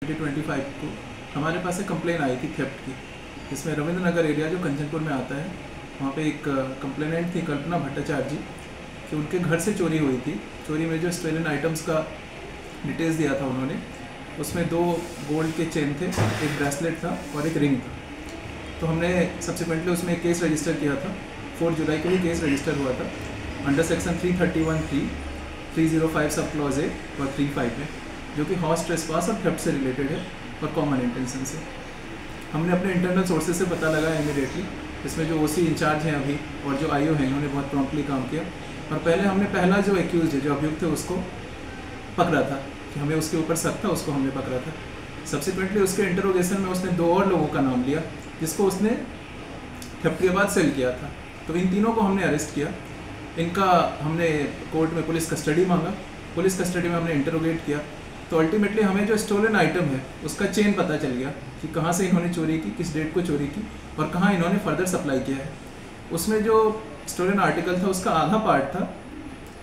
2025 को हमारे पास एक कंप्लेन आई थी थेफ्ट की, जिसमें रविंद्र नगर एरिया जो कंचनपुर में आता है, वहाँ पे एक कंप्लेनेंट थी कल्पना भट्टाचार्य जी कि उनके घर से चोरी हुई थी। चोरी में जो स्टोलन आइटम्स का डिटेल्स दिया था उन्होंने, उसमें 2 गोल्ड के चेन थे, एक ब्रेसलेट था और एक रिंग था। तो हमने सब्सिक्वेंटली उसमें एक केस रजिस्टर किया था। 4 जुलाई को ही केस रजिस्टर हुआ था under section 331(3), 305 sub clause A और 35 में, जो कि हॉर्स ट्रेसपास और थेफ्ट से रिलेटेड है और कॉमन इंटेंशन से। हमने अपने इंटरनल सोर्सेज से पता लगाया इमीडिएटली। इसमें जो ओसी इंचार्ज हैं अभी और जो आईओ हैं, इन्होंने बहुत प्रॉम्प्टली काम किया और पहले हमने पहला जो एक्यूज है, जो अभियुक्त थे, उसको पकड़ा था कि हमें उसके ऊपर शक था, उसको हमने पकड़ा था। सब्सिक्वेंटली उसके इंटरोगेशन में उसने 2 और लोगों का नाम लिया जिसको उसने थेफ्ट के बाद सेल किया था। तो इन तीनों को हमने अरेस्ट किया। इनका हमने कोर्ट में पुलिस कस्टडी मांगा। पुलिस कस्टडी में हमने इंटरोगेट किया। तो अल्टीमेटली हमें जो स्टोलन आइटम है उसका चेन पता चल गया कि कहाँ से इन्होंने चोरी की, किस डेट को चोरी की और कहाँ इन्होंने फर्दर सप्लाई किया है। उसमें जो स्टोलन आर्टिकल था उसका आधा पार्ट था,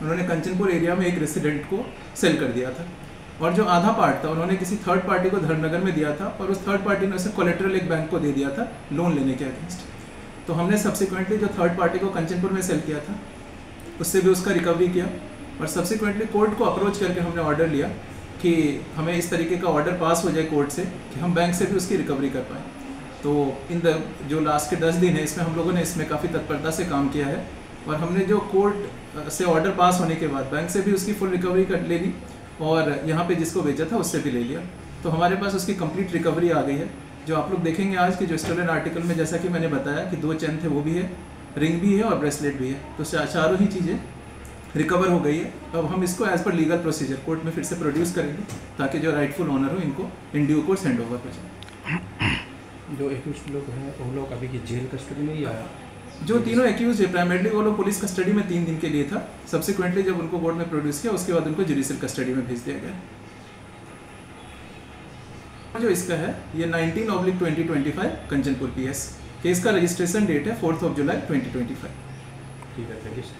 उन्होंने कंचनपुर एरिया में एक रेसिडेंट को सेल कर दिया था और जो आधा पार्ट था उन्होंने किसी थर्ड पार्टी को धर्मनगर में दिया था और उस थर्ड पार्टी ने उसे कोलेटरल एक बैंक को दे दिया था लोन लेने के अगेंस्ट। तो हमने सब्सिक्वेंटली जो थर्ड पार्टी को कंचनपुर में सेल किया था उससे भी उसका रिकवरी किया और सब्सिक्वेंटली कोर्ट को अप्रोच करके हमने ऑर्डर लिया कि हमें इस तरीके का ऑर्डर पास हो जाए कोर्ट से कि हम बैंक से भी उसकी रिकवरी कर पाएँ। तो जो लास्ट के 10 दिन है, इसमें हम लोगों ने इसमें काफ़ी तत्परता से काम किया है और हमने जो कोर्ट से ऑर्डर पास होने के बाद बैंक से भी उसकी फुल रिकवरी कर ले ली और यहाँ पे जिसको बेचा था उससे भी ले लिया। तो हमारे पास उसकी कंप्लीट रिकवरी आ गई है, जो आप लोग देखेंगे आज की जो स्टोलन आर्टिकल में, जैसा कि मैंने बताया कि 2 चेन थे वो भी है, रिंग भी है और ब्रेसलेट भी है। तो चारों ही चीज़ें रिकवर हो गई है। अब हम इसको as per legal procedure court में फिर से प्रोड्यूस करेंगे ताकि जो राइटफुल ओनर हो इनको in due course hand over हो जाए। जो एक्यूज लोग हैं वो लोग अभी की जेल कस्टडी में ही आया? जो तीनों एक्यूज है प्राइमरली वो लोग पुलिस कस्टडी में 3 दिन के लिए था। सब्सिक्वेंटली जब उनको कोर्ट में प्रोड्यूस किया उसके बाद उनको जुडिशियल कस्टडी में भेज दिया गया। जो इसका है ये 19/2025 कंचनपुर PS केस का रजिस्ट्रेशन डेट है 4 जुलाई 2025। ठीक है, थैंक यू सर।